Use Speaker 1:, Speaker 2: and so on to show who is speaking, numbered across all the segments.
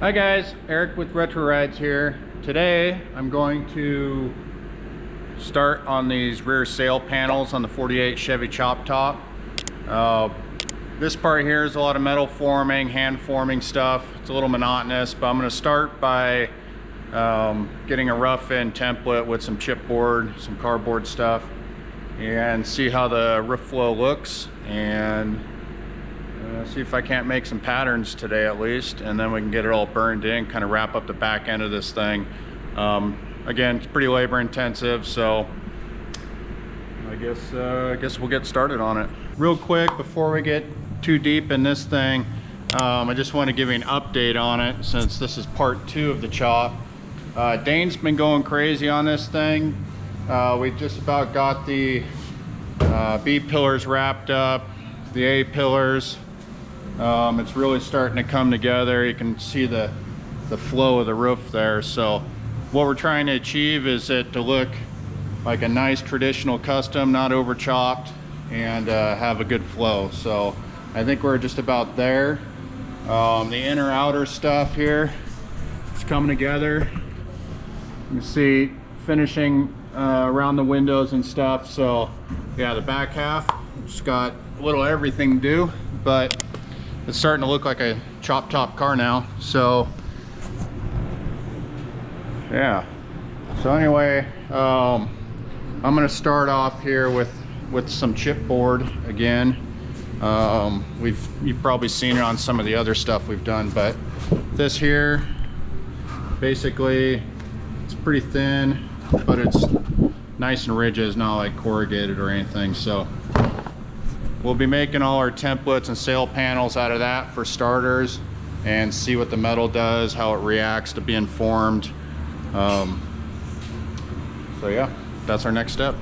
Speaker 1: Hi guys, Eric with Retro Rides here. Today I'm going to start on these rear sail panels on the 48 Chevy Chop Top. This part here is a lot of metal forming, hand forming stuff. It's a little monotonous, but I'm going to start by getting a rough end template with some chipboard, some cardboard stuff, and see how the roof flow looks, and see if I can't make some patterns today at least, and then we can get it all burned in, kind of wrap up the back end of this thing. Again, it's pretty labor intensive, so I guess we'll get started on it. Real quick, before we get too deep in this thing, I just want to give you an update on it since this is part 2 of the chop. Dane's been going crazy on this thing. We just about got the B pillars wrapped up, the A pillars. It's really starting to come together. You can see the flow of the roof there. So what we're trying to achieve is it to look like a nice traditional custom, not over chopped, and have a good flow. So I think we're just about there. The inner outer stuff here is coming together. You can see finishing around the windows and stuff. So yeah, the back half just got a little everything to do, but it's starting to look like a chop top car now. So yeah, so anyway, I'm gonna start off here with some chipboard again. You've probably seen it on some of the other stuff we've done, but this here, basically it's pretty thin, but it's nice and rigid. It's not like corrugated or anything. So we'll be making all our templates and sail panels out of that for starters, and see what the metal does, how it reacts to being formed. So yeah, that's our next step.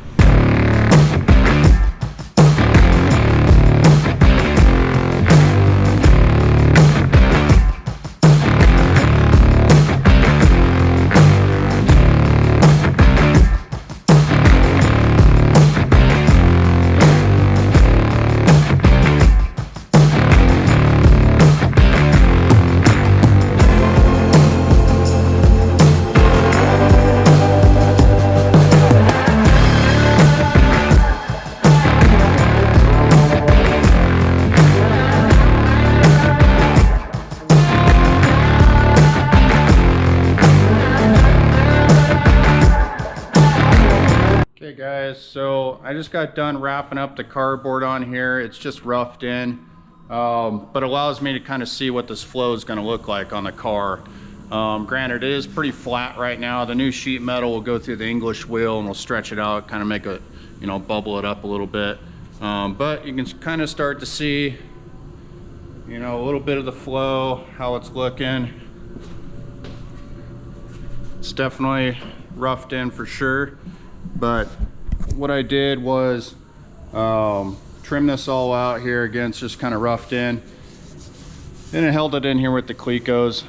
Speaker 1: Okay guys, so I just got done wrapping up the cardboard on here. It's just roughed in, but allows me to kind of see what this flow is going to look like on the car. Granted, it is pretty flat right now. The new sheet metal will go through the English wheel and we'll stretch it out, kind of make it, you know, bubble it up a little bit. But you can kind of start to see, you know, a little bit of the flow, how it's looking. It's definitely roughed in for sure. But what I did was trim this all out here. Again, it's just kind of roughed in, and I held it in here with the Clecos.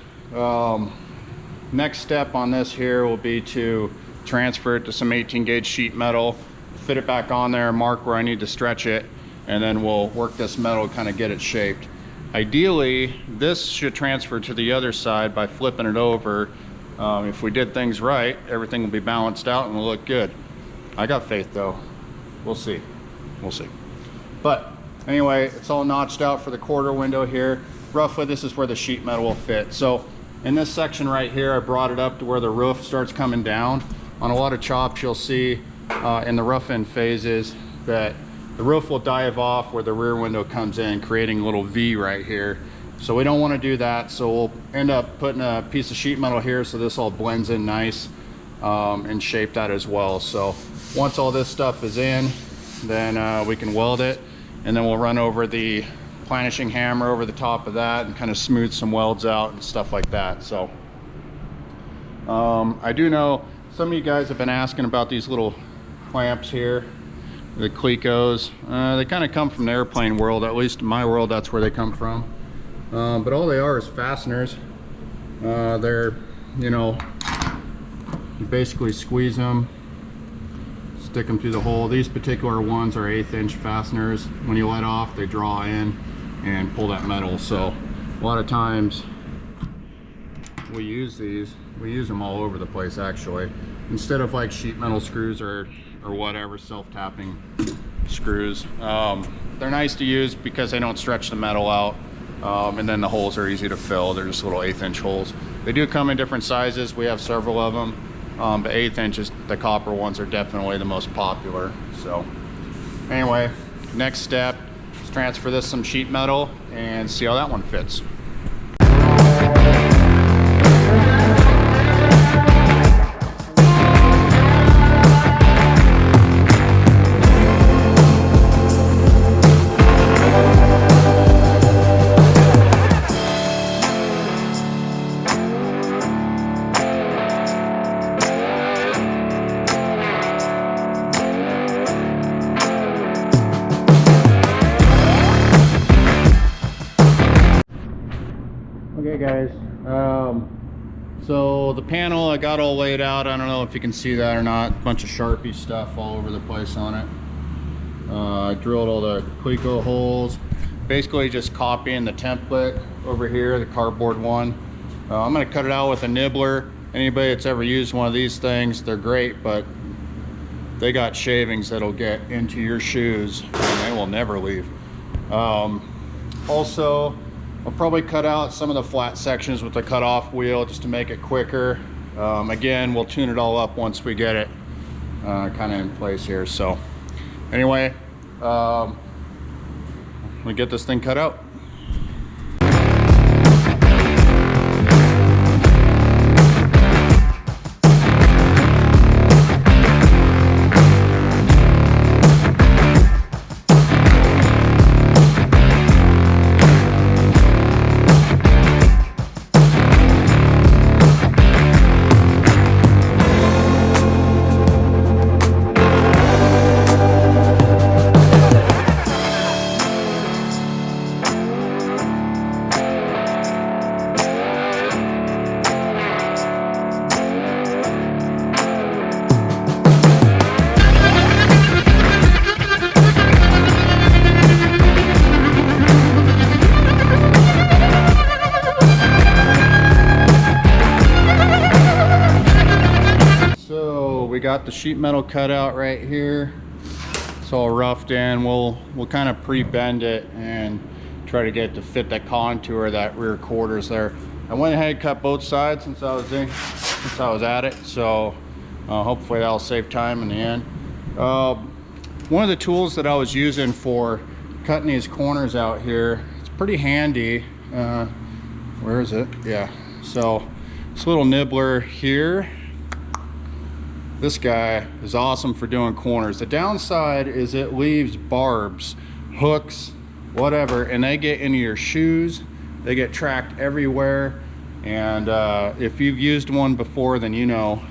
Speaker 1: Next step on this here will be to transfer it to some 18 gauge sheet metal, fit it back on there, mark where I need to stretch it, and then we'll work this metal, kind of get it shaped. Ideally, this should transfer to the other side by flipping it over. If we did things right, everything will be balanced out and will look good. I got faith though. We'll see. We'll see. But anyway, it's all notched out for the quarter window here. Roughly, this is where the sheet metal will fit. So in this section right here, I brought it up to where the roof starts coming down. On a lot of chops, you'll see in the rough end phases that the roof will dive off where the rear window comes in, creating a little V right here. So we don't want to do that. So we'll end up putting a piece of sheet metal here so this all blends in nice, and shape that as well. So once all this stuff is in, then we can weld it, and then we'll run over the planishing hammer over the top of that and kind of smooth some welds out and stuff like that. So I do know some of you guys have been asking about these little clamps here, the Clecos. They kind of come from the airplane world, at least in my world that's where they come from. But all they are is fasteners. They're, you know, you basically squeeze them, stick them through the hole. These particular ones are 1/8 inch fasteners. When you let off, they draw in and pull that metal. So a lot of times we use these. We use them all over the place actually. Instead of like sheet metal screws or whatever, self-tapping screws. They're nice to use because they don't stretch the metal out. And then the holes are easy to fill. They're just little 1/8 inch holes. They do come in different sizes. We have several of them. But 1/8 inches, the copper ones are definitely the most popular. So anyway, next step is transfer this some sheet metal and see how that one fits. Okay guys, so the panel I got all laid out. I don't know if you can see that or not. A bunch of Sharpie stuff all over the place on it. I drilled all the Cleco holes, basically just copying the template over here, the cardboard one. I'm going to cut it out with a nibbler. Anybody that's ever used one of these things, they're great, but they got shavings that'll get into your shoes and they will never leave. Also, I'll probably cut out some of the flat sections with the cutoff wheel just to make it quicker. Again, we'll tune it all up once we get it kind of in place here. So anyway, we get this thing cut out. We got the sheet metal cut out right here. It's all roughed in. We'll kind of pre-bend it and try to get it to fit that contour of that rear quarters there. I went ahead and cut both sides since I was at it, so hopefully that'll save time in the end. One of the tools that I was using for cutting these corners out here, it's pretty handy. Where is it? Yeah, so this little nibbler here, this guy is awesome for doing corners. The downside is it leaves barbs, hooks, whatever, and they get into your shoes. They get tracked everywhere. And if you've used one before, then you know.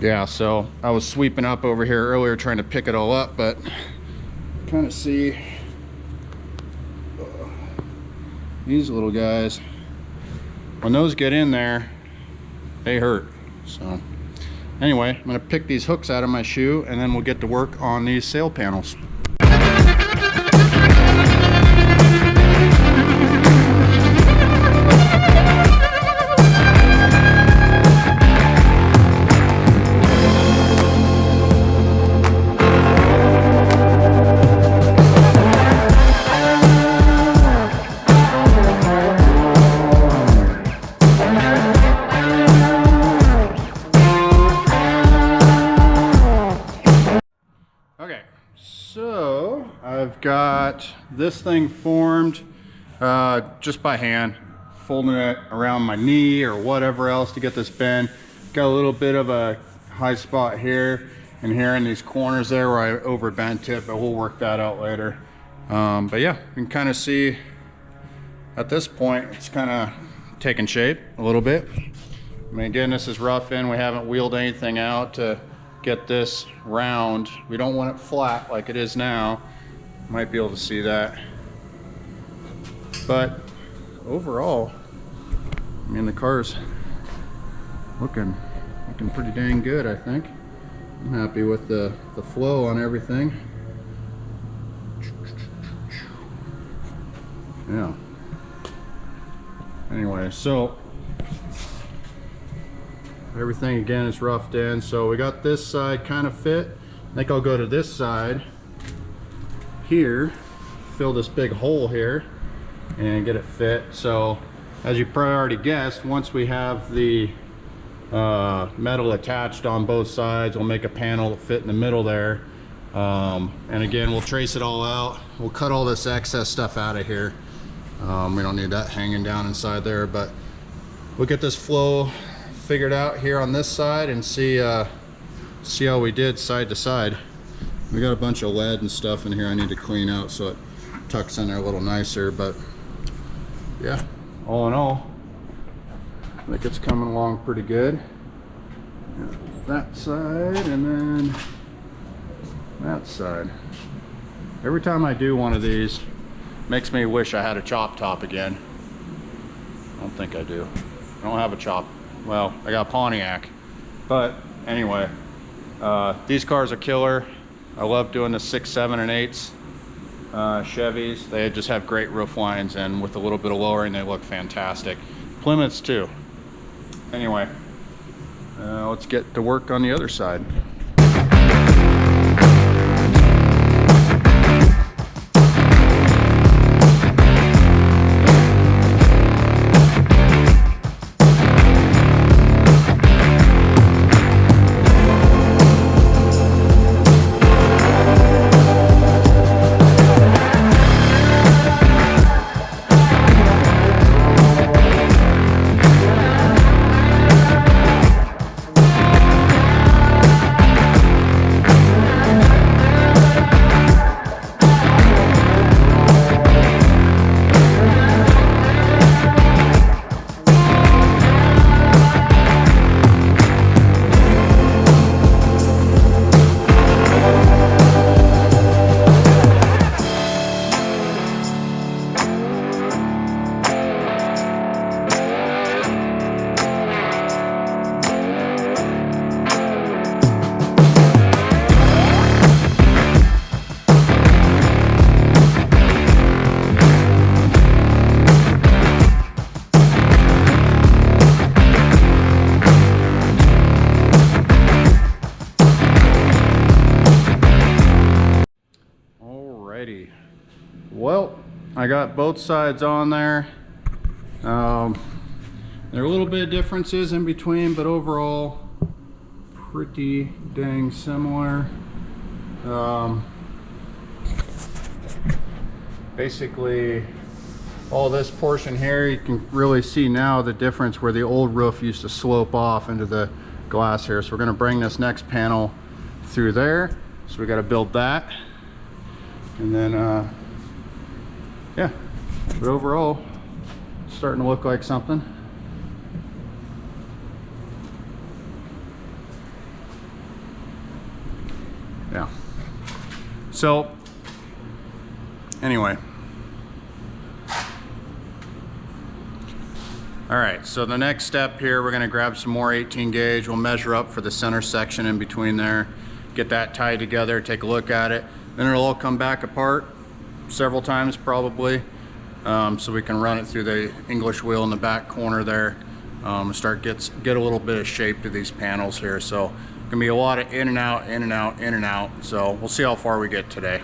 Speaker 1: Yeah, so I was sweeping up over here earlier trying to pick it all up, but kind of see these little guys, when those get in there, they hurt. So anyway, I'm going to pick these hooks out of my shoe and then we'll get to work on these sail panels. So I've got this thing formed just by hand, folding it around my knee or whatever else to get this bend. Got a little bit of a high spot here and here in these corners there where I overbent it, but we'll work that out later. But yeah, you can kind of see at this point it's kind of taking shape a little bit. I mean, again, this is rough in. We haven't wheeled anything out to get this round. We don't want it flat like it is now. Might be able to see that. But overall, I mean, the car's looking pretty dang good, I think. I'm happy with the flow on everything. Yeah. Anyway, so everything again is roughed in. So we got this side kind of fit. I think I'll go to this side here, fill this big hole here and get it fit. So as you probably already guessed, once we have the metal attached on both sides, we'll make a panel that fit in the middle there. And again, we'll trace it all out. We'll cut all this excess stuff out of here. We don't need that hanging down inside there, but we'll get this flow figured out here on this side and see how we did side to side. We got a bunch of lead and stuff in here I need to clean out so it tucks in there a little nicer, but yeah, all in all, I think it's coming along pretty good. That side and then that side. Every time I do one of these, makes me wish I had a chop top again. I don't think I do. I don't have a chop. Well, I got a Pontiac, but anyway, these cars are killer. I love doing the 6, 7, and 8s Chevys. They just have great roof lines, and with a little bit of lowering, they look fantastic. Plymouths too. Anyway, let's get to work on the other side. Well, I got both sides on there. There are a little bit of differences in between, but overall pretty dang similar. Basically all this portion here, you can really see now the difference where the old roof used to slope off into the glass here. So we're going to bring this next panel through there. So we got to build that, and then yeah, but overall it's starting to look like something. Yeah, so anyway, all right, so the next step here, we're going to grab some more 18 gauge. We'll measure up for the center section in between there, get that tied together, take a look at it, then it'll all come back apart several times probably, so we can run it through the English wheel in the back corner there, start get a little bit of shape to these panels here. So gonna be a lot of in and out, in and out, in and out. So we'll see how far we get today.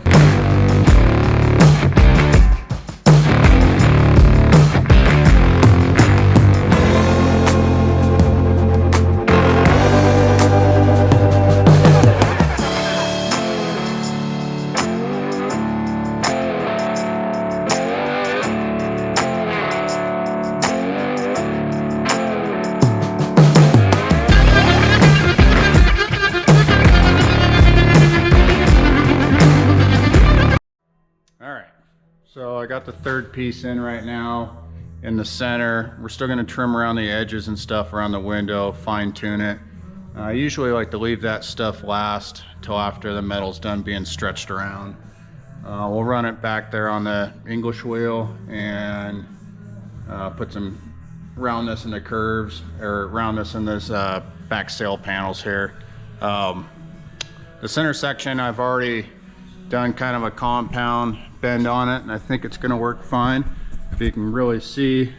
Speaker 1: So I got the third piece in right now in the center. We're still going to trim around the edges and stuff around the window, fine tune it. I usually like to leave that stuff last till after the metal's done being stretched around. We'll run it back there on the English wheel and put some roundness in the curves, or roundness in this back sail panels here. The center section I've already done kind of a compound bend on it, and I think it's going to work fine. If you can really see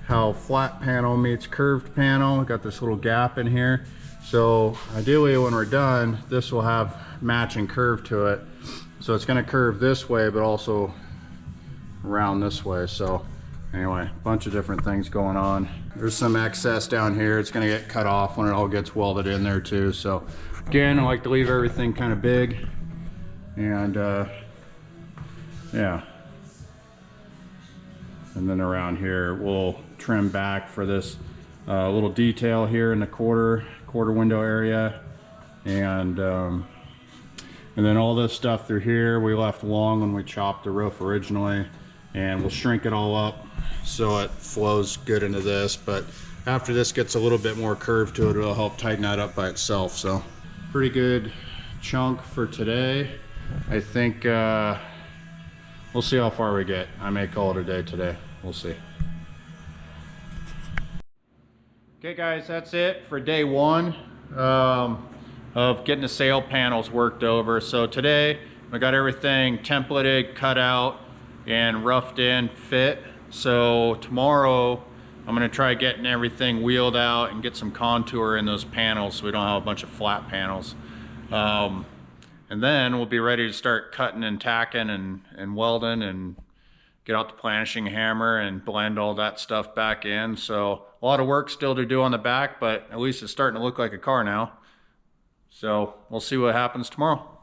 Speaker 1: how flat panel meets curved panel. Got this little gap in here. So ideally when we're done, this will have matching curve to it. So it's gonna curve this way, but also around this way. So anyway, a bunch of different things going on. There's some excess down here. It's gonna get cut off when it all gets welded in there too. So again, I like to leave everything kind of big. And yeah. And then around here, we'll trim back for this little detail here in the quarter window area. And then all this stuff through here, we left long when we chopped the roof originally. And we'll shrink it all up so it flows good into this. But after this gets a little bit more curve to it, it'll help tighten that up by itself. So pretty good chunk for today. I think we'll see how far we get. I may call it a day today. We'll see. Okay guys, that's it for day one of getting the sail panels worked over. So today I got everything templated, cut out, and roughed in fit. So tomorrow I'm gonna try getting everything wheeled out and get some contour in those panels so we don't have a bunch of flat panels. And then we'll be ready to start cutting and tacking and welding and get out the planishing hammer and blend all that stuff back in. So a lot of work still to do on the back, but at least it's starting to look like a car now. So we'll see what happens tomorrow.